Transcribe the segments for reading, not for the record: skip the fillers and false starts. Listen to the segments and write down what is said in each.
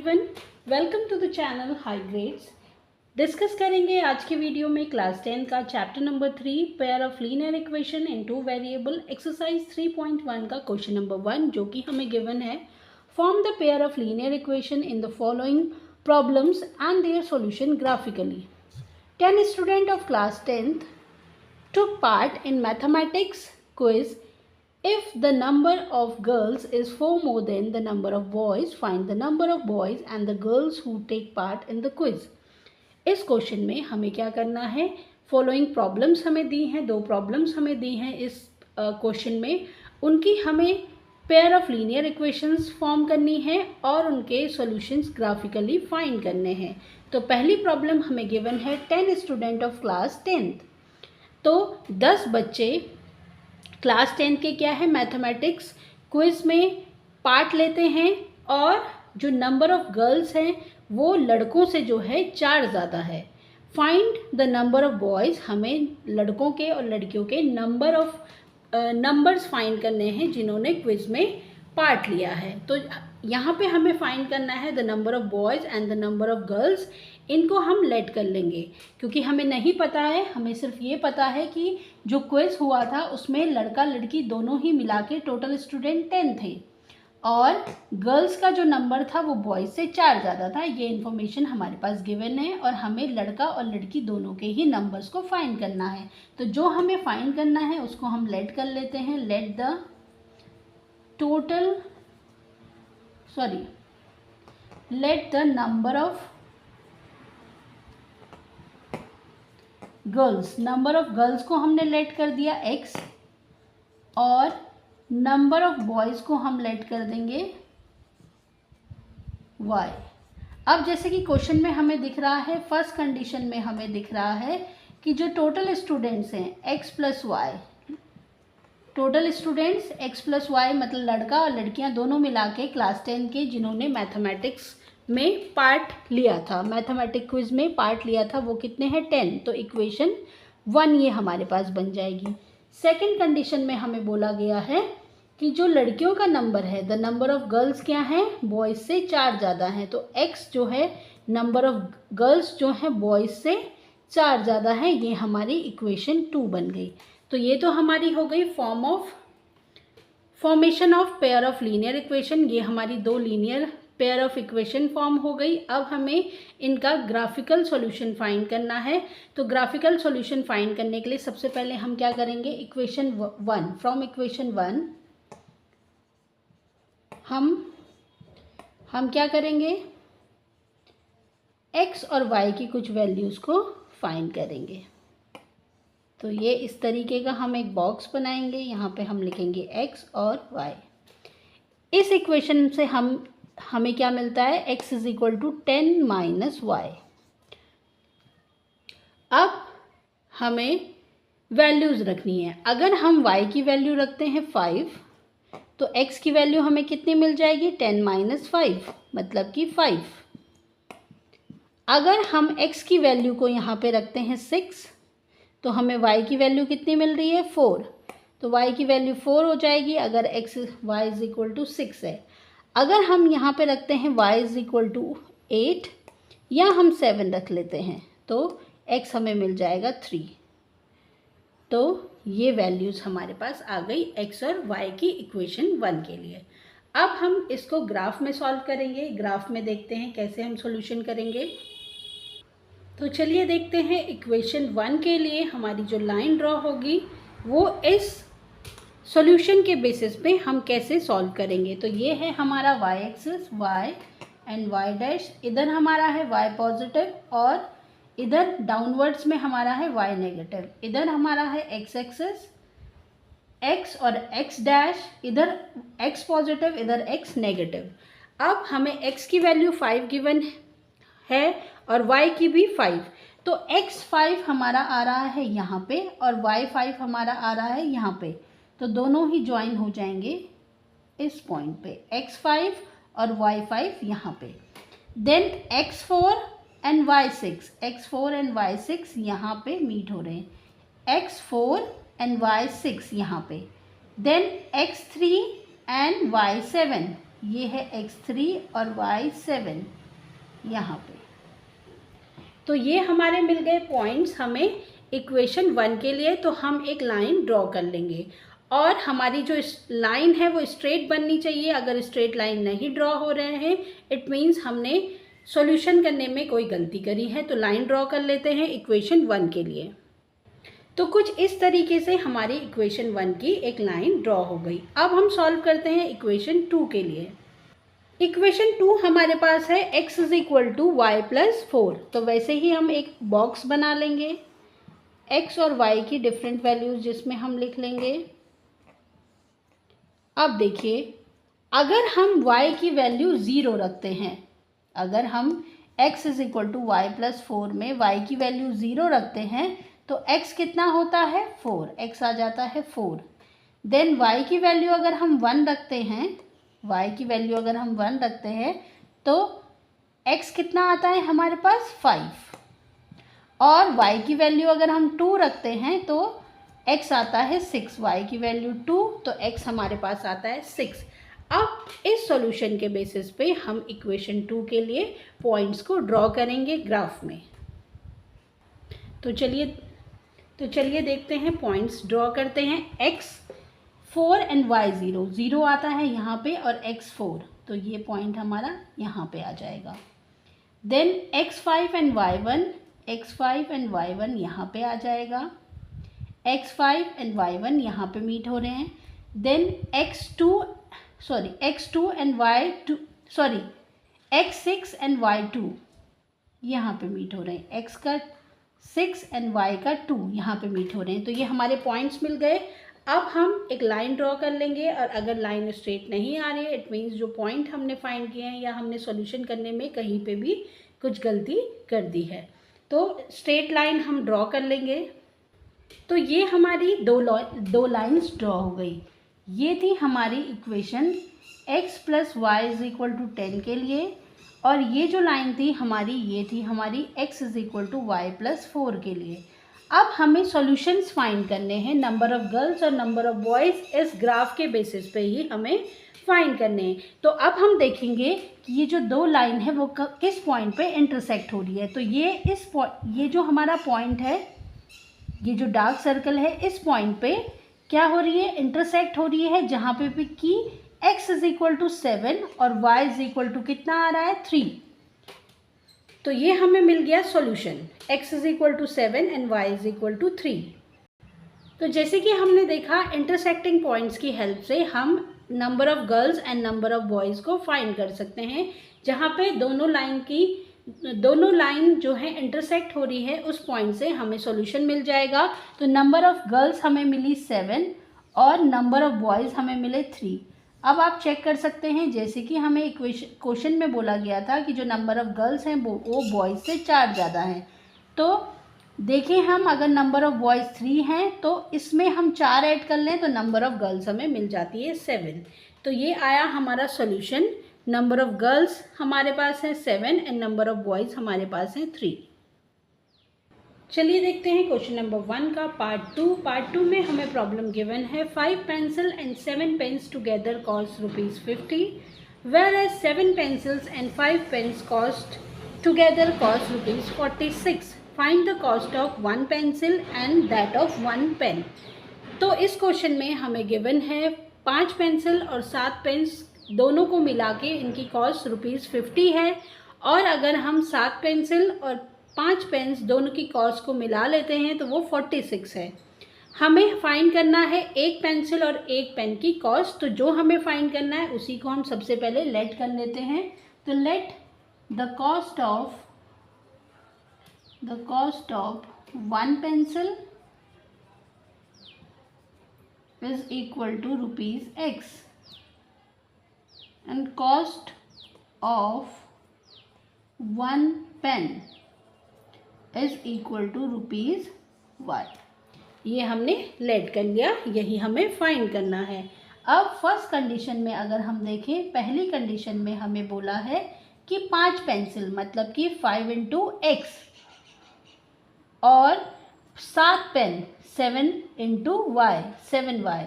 Everyone, welcome to the channel high grades. Discuss करेंगे आज के वीडियो में क्लास 10 का chapter number 3 pair of linear equation in two variable exercise 3.1 का question number 1 जो कि हमें गिवन है। Form the pair of linear equation in the following problems and their solution graphically. 10 student of class 10th took part in mathematics quiz. If the number of girls is 4 more than the number of boys, find the number of boys and the girls who take part in the quiz. इस question में हमें क्या करना है, following problems हमें दी हैं, दो problems हमें दी हैं इस क्वेश्चन में, उनकी हमें pair of linear equations form करनी है और उनके सॉल्यूशंस ग्राफिकली फाइंड करने हैं। तो पहली प्रॉब्लम हमें गिवन है 10 स्टूडेंट ऑफ क्लास 10th। तो 10 बच्चे क्लास 10 के क्या है, मैथमेटिक्स क्विज में पार्ट लेते हैं और जो नंबर ऑफ गर्ल्स हैं वो लड़कों से जो है 4 ज़्यादा है। Find the number of boys, हमें लड़कों के और लड़कियों के नंबर्स फाइंड करने हैं जिन्होंने क्विज में पार्ट लिया है। तो यहाँ पे हमें फाइंड करना है the number of boys and the number of girls. इनको हम लेट कर लेंगे क्योंकि हमें नहीं पता है, हमें सिर्फ ये पता है कि जो क्विज हुआ था उसमें लड़का लड़की दोनों ही मिला के टोटल स्टूडेंट 10 थे और गर्ल्स का जो नंबर था वो बॉयज़ से 4 ज़्यादा था। ये इन्फॉर्मेशन हमारे पास गिवन है और हमें लड़का और लड़की दोनों के ही नंबर्स को फाइंड करना है। तो जो हमें फाइंड करना है उसको हम लेट कर लेते हैं। Let the number of girls, number of girls को हमने लेट कर दिया x और नंबर ऑफ बॉयज़ को हम लेट कर देंगे y। अब जैसे कि क्वेश्चन में हमें दिख रहा है, फर्स्ट कंडीशन में हमें दिख रहा है कि जो टोटल स्टूडेंट्स हैं x plus y, total students x plus y मतलब लड़का और लड़कियां दोनों मिला के क्लास 10 के जिन्होंने मैथमेटिक्स में पार्ट लिया था, मैथमेटिक क्विज में पार्ट लिया था, वो कितने हैं 10। तो इक्वेशन 1 ये हमारे पास बन जाएगी। सेकंड कंडीशन में हमें बोला गया है कि जो लड़कियों का नंबर है, द नंबर ऑफ गर्ल्स क्या है, बॉयज़ से 4 ज़्यादा हैं। तो x जो है नंबर ऑफ गर्ल्स जो है बॉयज़ से 4 ज़्यादा है, ये हमारी इक्वेशन 2 बन गई। तो ये तो हमारी हो गई formation of pair of linear equation. ये हमारी दो linear pair of equation form हो गई। अब हमें इनका ग्राफिकल सॉल्यूशन फाइंड करना है। तो ग्राफिकल सॉल्यूशन फाइंड करने के लिए सबसे पहले हम क्या करेंगे, इक्वेशन 1, फ्रॉम इक्वेशन 1 हम क्या करेंगे, x और y की कुछ वैल्यूज़ को फाइंड करेंगे। तो ये इस तरीके का हम एक बॉक्स बनाएंगे, यहाँ पे हम लिखेंगे x और y। इस इक्वेशन से हमें क्या मिलता है, x is equal to 10 minus y. अब हमें वैल्यूज़ रखनी है। अगर हम y की वैल्यू रखते हैं 5 तो x की वैल्यू हमें कितनी मिल जाएगी, 10 माइनस 5 मतलब कि 5। अगर हम x की वैल्यू को यहाँ पे रखते हैं 6 तो हमें y की वैल्यू कितनी मिल रही है, 4। तो y की वैल्यू 4 हो जाएगी अगर y इज इक्वल टू 6 है। अगर हम यहाँ पे रखते हैं y इज इक्वल टू 8 या हम 7 रख लेते हैं तो x हमें मिल जाएगा 3। तो ये वैल्यूज़ हमारे पास आ गई x और y की इक्वेशन 1 के लिए। अब हम इसको ग्राफ में सॉल्व करेंगे। ग्राफ में देखते हैं कैसे हम सॉल्यूशन करेंगे। तो चलिए देखते हैं इक्वेशन 1 के लिए हमारी जो लाइन ड्रॉ होगी वो इस सॉल्यूशन के बेसिस पे हम कैसे सॉल्व करेंगे। तो ये है हमारा y axis, y and y dash, इधर हमारा है y पॉजिटिव और इधर डाउनवर्ड्स में हमारा है y नेगेटिव। इधर हमारा है x एक्सिस, x और x डैश, इधर x पॉजिटिव इधर x नेगेटिव। अब हमें x की वैल्यू 5 गिवन है और y की भी 5। तो x 5 हमारा आ रहा है यहाँ पे और y 5 हमारा आ रहा है यहाँ पे। तो दोनों ही ज्वाइन हो जाएंगे इस पॉइंट पे, x5 और y5 यहाँ पे। देन x4 एंड y6 यहाँ पे मीट हो रहे हैं, x4 एंड y6 यहाँ पे। देन x3 एंड y7 ये है x3 और y7 यहाँ पे। तो ये हमारे मिल गए पॉइंट्स हमें इक्वेशन 1 के लिए। तो हम एक लाइन ड्रॉ कर लेंगे और हमारी जो लाइन है वो स्ट्रेट बननी चाहिए। अगर स्ट्रेट लाइन नहीं ड्रॉ हो रहे हैं इट मीन्स हमने सॉल्यूशन करने में कोई गलती करी है। तो लाइन ड्रॉ कर लेते हैं इक्वेशन 1 के लिए। तो कुछ इस तरीके से हमारी इक्वेशन 1 की एक लाइन ड्रॉ हो गई। अब हम सॉल्व करते हैं इक्वेशन 2 के लिए। इक्वेशन 2 हमारे पास है x is equal to y plus 4। तो वैसे ही हम एक बॉक्स बना लेंगे x और y की डिफरेंट वैल्यूज जिसमें हम लिख लेंगे। अब देखिए, अगर हम y की वैल्यू 0 रखते हैं, अगर हम x is equal to y plus 4 में y की वैल्यू 0 रखते हैं तो x कितना होता है 4, x आ जाता है 4। देन y की वैल्यू अगर हम 1 रखते हैं, y की वैल्यू अगर हम 1 रखते हैं तो x कितना आता है हमारे पास 5। और y की वैल्यू अगर हम 2 रखते हैं तो x आता है 6, y की वैल्यू 2 तो x हमारे पास आता है 6। अब इस सॉल्यूशन के बेसिस पे हम इक्वेशन 2 के लिए पॉइंट्स को ड्रॉ करेंगे ग्राफ में। तो चलिए देखते हैं, पॉइंट्स ड्रॉ करते हैं। x 4 एंड y 0, 0 आता है यहाँ पे और x 4, तो ये पॉइंट हमारा यहाँ पे आ जाएगा। Then x 5 and y 1, x 5 and y 1 यहाँ पे आ जाएगा। x 5 एंड y 1 यहाँ पे मीट हो रहे हैं। Then x 2 and y 2, x 6 and y 2 यहाँ पे मीट हो रहे हैं। x का 6 एंड y का 2 यहाँ पे मीट हो रहे हैं। तो ये हमारे पॉइंट्स मिल गए। अब हम एक लाइन ड्रॉ कर लेंगे और अगर लाइन स्ट्रेट नहीं आ रही है इट मीन्स जो पॉइंट हमने फाइंड किए हैं या हमने सॉल्यूशन करने में कहीं पे भी कुछ गलती कर दी है। तो स्ट्रेट लाइन हम ड्रॉ कर लेंगे। तो ये हमारी दो लाइन्स ड्रॉ हो गई। ये थी हमारी equation x plus y is equal to 10 के लिए, और ये जो लाइन थी हमारी, ये थी हमारी x is equal to y plus 4 के लिए। अब हमें सॉल्यूशंस फाइंड करने हैं। नंबर ऑफ़ गर्ल्स और नंबर ऑफ़ बॉयज़ इस ग्राफ के बेसिस पे ही हमें फाइंड करने हैं। तो अब हम देखेंगे कि ये जो दो लाइन है वो किस पॉइंट पे इंटरसेक्ट हो रही है। तो ये जो हमारा पॉइंट है, ये जो डार्क सर्कल है, इस पॉइंट पे क्या हो रही है, इंटरसेक्ट हो रही है, जहाँ पे भी कि x इज इक्वल टू 7 और y इज इक्वल टू कितना आ रहा है 3। तो ये हमें मिल गया solution, x is equal to 7 and y is equal to 3। तो जैसे कि हमने देखा, इंटरसेक्टिंग पॉइंट्स की हेल्प से हम number of girls and number of boys को फाइंड कर सकते हैं। जहाँ पे दोनों लाइन जो है इंटरसेक्ट हो रही है उस पॉइंट से हमें सॉल्यूशन मिल जाएगा। तो नंबर ऑफ़ गर्ल्स हमें मिली 7 और नंबर ऑफ़ बॉयज़ हमें मिले 3। अब आप चेक कर सकते हैं, जैसे कि हमें क्वेश्चन में बोला गया था कि जो नंबर ऑफ़ गर्ल्स हैं वो बॉयज़ से 4 ज़्यादा हैं। तो देखें, हम अगर नंबर ऑफ़ बॉयज़ 3 हैं तो इसमें हम 4 ऐड कर लें तो नंबर ऑफ़ गर्ल्स हमें मिल जाती है 7। तो ये आया हमारा सॉल्यूशन। नंबर ऑफ़ गर्ल्स हमारे पास है 7 एंड नंबर ऑफ़ बॉयज़ हमारे पास है 3। चलिए देखते हैं क्वेश्चन नंबर 1 का पार्ट 2। पार्ट 2 में हमें प्रॉब्लम गिवन है 5 pencil and 7 pens together cost ₹50, whereas 7 pencils and 5 pens together cost ₹46. Find the cost of 1 pencil and that of 1 pen. तो इस क्वेश्चन में हमें गिवन है 5 पेंसिल और 7 पेन्स, दोनों को मिला के इनकी कॉस्ट ₹50 है। और अगर हम 7 पेंसिल और 5 पेन्स दोनों की कॉस्ट को मिला लेते हैं तो वो 46 है। हमें फाइंड करना है एक पेंसिल और एक पेन की कॉस्ट। तो जो हमें फाइंड करना है उसी को हम सबसे पहले लेट कर लेते हैं। तो let the cost of 1 pencil is equal to ₹X and cost of 1 pen is equal to ₹Y। ये हमने लेट कर लिया, यही हमें फाइंड करना है। अब फर्स्ट कंडीशन में अगर हम देखें, पहली कंडीशन में हमें बोला है कि 5 पेंसिल मतलब कि 5 इंटू एक्स और 7 पेन 7 इंटू वाई 7y,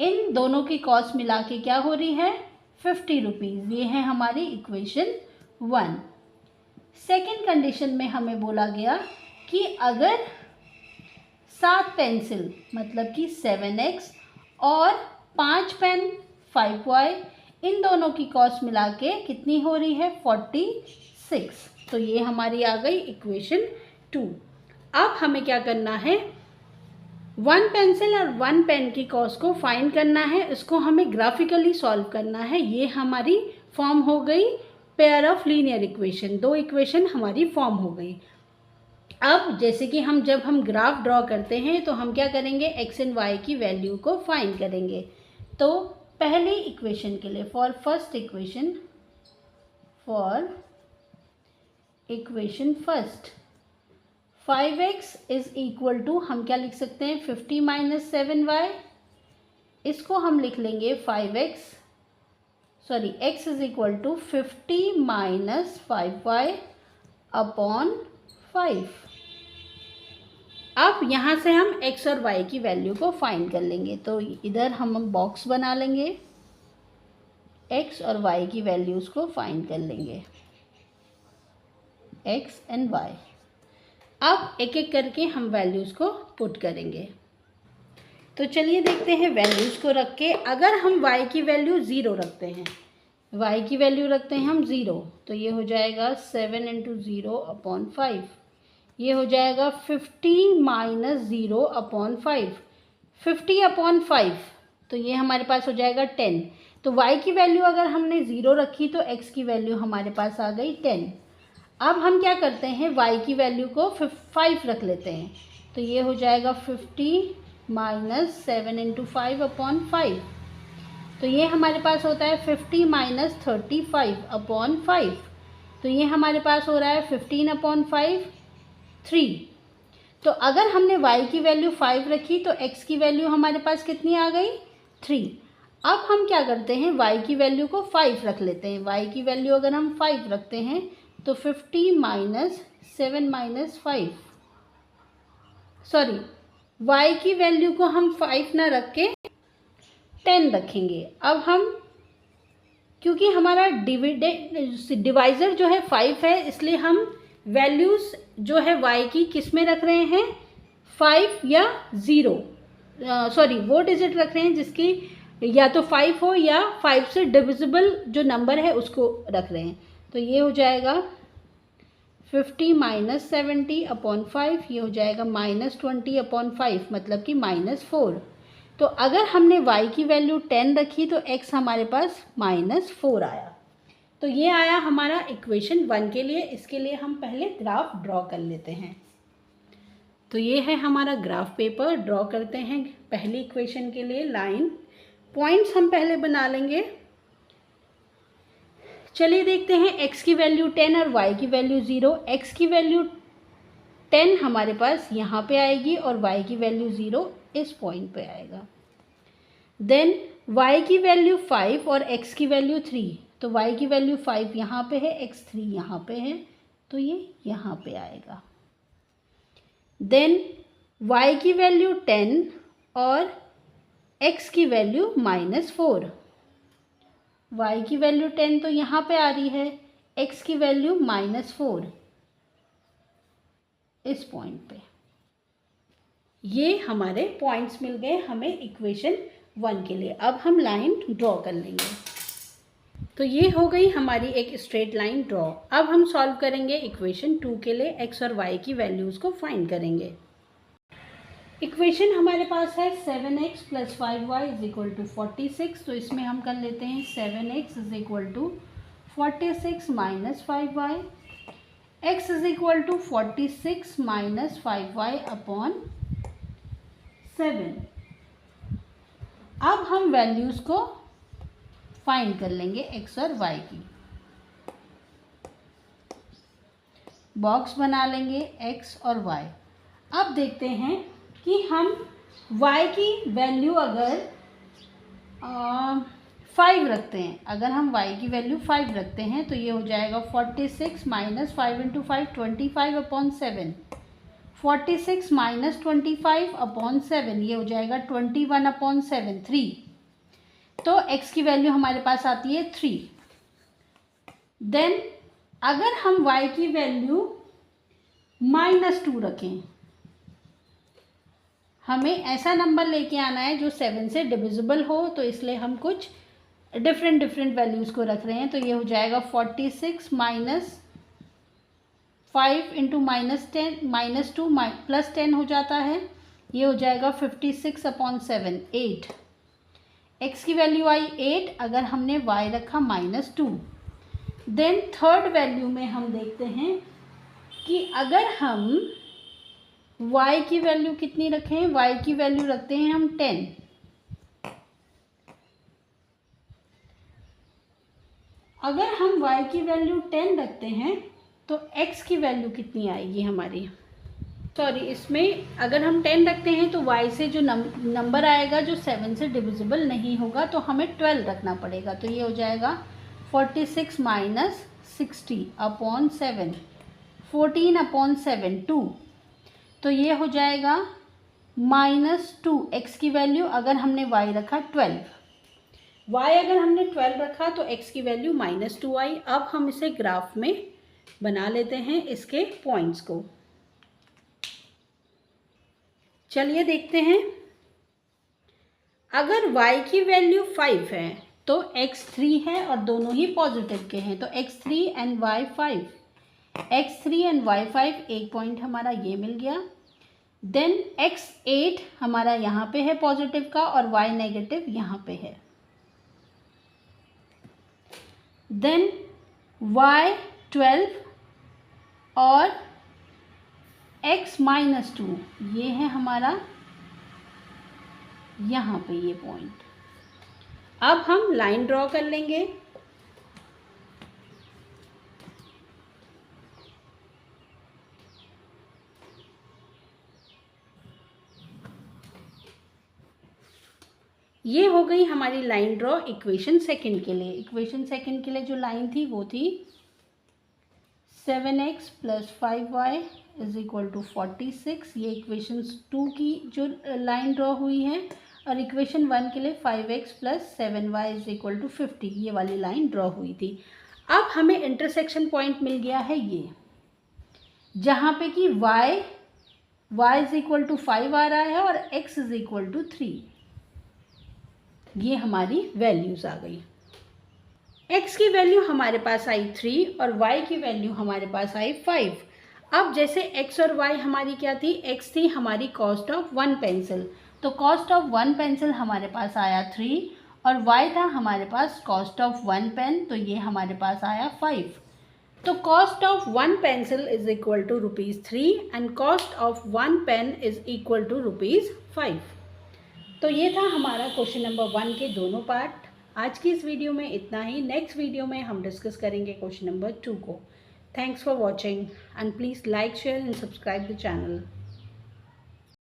इन दोनों की कॉस्ट मिला के क्या हो रही है 50 रुपीज़। ये है हमारी इक्वेशन 1। सेकेंड कंडीशन में हमें बोला गया कि अगर 7 पेंसिल मतलब कि 7x और 5 पेन 5y, इन दोनों की कॉस्ट मिला के कितनी हो रही है 46। तो ये हमारी आ गई इक्वेशन 2। अब हमें क्या करना है, 1 पेंसिल और 1 पेन की कॉस्ट को फाइंड करना है, इसको हमें ग्राफिकली सॉल्व करना है। ये हमारी फॉर्म हो गई pair of linear equation, 2 equation हमारी फॉर्म हो गई। अब जैसे कि जब हम ग्राफ ड्रॉ करते हैं तो हम क्या करेंगे, एक्स एंड वाई की वैल्यू को फाइंड करेंगे। तो पहली इक्वेशन के लिए for equation first 5x is equal to, हम क्या लिख सकते हैं 50 माइनस 7y, इसको हम लिख लेंगे x is equal to 50 minus 5y upon 5। अब यहाँ से हम x और y की वैल्यू को फाइंड कर लेंगे। तो इधर हम बॉक्स बना लेंगे, x और y की वैल्यूज़ को फाइंड कर लेंगे, x एंड y। अब एक एक करके हम वैल्यूज़ को पुट करेंगे। तो चलिए देखते हैं वैल्यूज़ को रख के, अगर हम y की वैल्यू 0 रखते हैं, y की वैल्यू रखते हैं हम 0, तो ये हो जाएगा 7 इंटू 0 अपॉन 5, ये हो जाएगा 50 माइनस 0 अपॉन 5, 50 अपॉन 5, तो ये हमारे पास हो जाएगा 10। तो y की वैल्यू अगर हमने 0 रखी तो x की वैल्यू हमारे पास आ गई 10। अब हम क्या करते हैं, y की वैल्यू को 5 रख लेते हैं, तो ये हो जाएगा 50 माइनस 7 इंटू 5 अपॉन 5, तो ये हमारे पास होता है 50 माइनस 35 अपॉन 5, तो ये हमारे पास हो रहा है 15 अपॉन 5 3। तो अगर हमने y की वैल्यू 5 रखी तो x की वैल्यू हमारे पास कितनी आ गई 3। अब हम क्या करते हैं, y की वैल्यू को 5 रख लेते हैं, y की वैल्यू अगर हम 5 रखते हैं तो 50 माइनस 7 माइनस 5, y की वैल्यू को हम 5 ना रख के 10 रखेंगे। अब हम, क्योंकि हमारा डिवाइज़र जो है 5 है, इसलिए हम वैल्यूज़ जो है y की किस में रख रहे हैं, 5 या 0, वो डिजिट रख रहे हैं जिसकी या तो 5 हो या 5 से डिविजिबल जो नंबर है उसको रख रहे हैं। तो ये हो जाएगा 50 माइनस 70 अपॉन 5, ये हो जाएगा माइनस 20 अपॉन 5, मतलब कि -4। तो अगर हमने y की वैल्यू 10 रखी तो x हमारे पास -4 आया। तो ये आया हमारा इक्वेशन 1 के लिए। इसके लिए हम पहले ग्राफ ड्रॉ कर लेते हैं। तो ये है हमारा ग्राफ पेपर, ड्रॉ करते हैं पहली इक्वेशन के लिए लाइन, पॉइंट्स हम पहले बना लेंगे। चलिए देखते हैं, x की वैल्यू 10 और y की वैल्यू 0। x की वैल्यू 10 हमारे पास यहाँ पे आएगी और y की वैल्यू 0 इस पॉइंट पे आएगा। देन y की वैल्यू 5 और x की वैल्यू 3, तो y की वैल्यू 5 यहाँ पे है, x 3 यहाँ पे है, तो ये यहाँ पे आएगा। देन y की वैल्यू 10 और x की वैल्यू -4, y की वैल्यू 10 तो यहाँ पे आ रही है, x की वैल्यू -4 इस पॉइंट पे। ये हमारे पॉइंट्स मिल गए हमें इक्वेशन 1 के लिए। अब हम लाइन ड्रॉ कर लेंगे। तो ये हो गई हमारी एक स्ट्रेट लाइन ड्रॉ। अब हम सॉल्व करेंगे इक्वेशन 2 के लिए, x और y की वैल्यूज़ को फाइंड करेंगे। इक्वेशन हमारे पास है 7x plus 5y is equal to 46, तो इसमें हम कर लेते हैं 7x is equal to 46 minus 5y, x is equal to 46 minus 5y upon 7। अब हम वैल्यूज़ को फाइंड कर लेंगे x और y की। बॉक्स बना लेंगे x और y। अब देखते हैं कि हम y की वैल्यू अगर 5 रखते हैं, अगर हम y की वैल्यू 5 रखते हैं तो ये हो जाएगा 46 minus 5 into 5 25 upon 7, 46 minus 25 upon 7, ये हो जाएगा 21 अपॉन 7 3। तो x की वैल्यू हमारे पास आती है 3। देन अगर हम y की वैल्यू -2 रखें, हमें ऐसा नंबर लेके आना है जो 7 से डिविजिबल हो, तो इसलिए हम कुछ डिफरेंट वैल्यूज़ को रख रहे हैं। तो ये हो जाएगा 46 माइनस 5 इंटू -10 -2 +10 हो जाता है, ये हो जाएगा 56/7 8। x की वैल्यू आई 8, अगर हमने y रखा -2। देन थर्ड वैल्यू में हम देखते हैं कि अगर हम y की वैल्यू कितनी रखें, y की वैल्यू रखते हैं हम 10। अगर हम y की वैल्यू 10 रखते हैं तो x की वैल्यू कितनी आएगी हमारी, सॉरी, इसमें अगर हम 10 रखते हैं तो y से जो नंबर आएगा जो 7 से डिविजिबल नहीं होगा, तो हमें 12 रखना पड़ेगा। तो ये हो जाएगा 46 माइनस 60/7, 14/7 2। तो ये हो जाएगा -2 x की वैल्यू, अगर हमने y रखा 12, y अगर हमने 12 रखा तो x की वैल्यू -2 आई। अब हम इसे ग्राफ में बना लेते हैं, इसके पॉइंट्स को। चलिए देखते हैं। अगर y की वैल्यू 5 है तो x 3 है और दोनों ही पॉजिटिव के हैं, तो x3 and y 5, x3 and y 5, एक पॉइंट हमारा ये मिल गया। देन x8 हमारा यहाँ पे है पॉजिटिव का और y नेगेटिव यहाँ पे है। देन y12 और x -2, ये है हमारा यहाँ पे ये पॉइंट। अब हम लाइन ड्रॉ कर लेंगे। ये हो गई हमारी लाइन ड्रॉ इक्वेशन सेकंड के लिए। इक्वेशन सेकंड के लिए जो लाइन थी वो थी 7x + 5y = 46। ये इक्वेशन 2 की जो लाइन ड्रॉ हुई है, और इक्वेशन 1 के लिए 5x + 7y = 50, ये वाली लाइन ड्रॉ हुई थी। अब हमें इंटरसेक्शन पॉइंट मिल गया है ये, जहाँ पे कि y = 5 आ रहा है और x = 3। ये हमारी वैल्यूज़ आ गई। x की वैल्यू हमारे पास आई 3 और y की वैल्यू हमारे पास आई 5। अब जैसे x और y हमारी क्या थी, x थी हमारी कॉस्ट ऑफ 1 पेंसिल, तो कॉस्ट ऑफ 1 पेंसिल हमारे पास आया 3, और y था हमारे पास कॉस्ट ऑफ 1 पेन, तो ये हमारे पास आया 5। तो cost of 1 pencil = ₹3 and cost of 1 pen = ₹5। तो ये था हमारा क्वेश्चन नंबर 1 के दोनों पार्ट। आज की इस वीडियो में इतना ही। नेक्स्ट वीडियो में हम डिस्कस करेंगे क्वेश्चन नंबर 2 को। Thanks for watching and please like, share and subscribe the channel.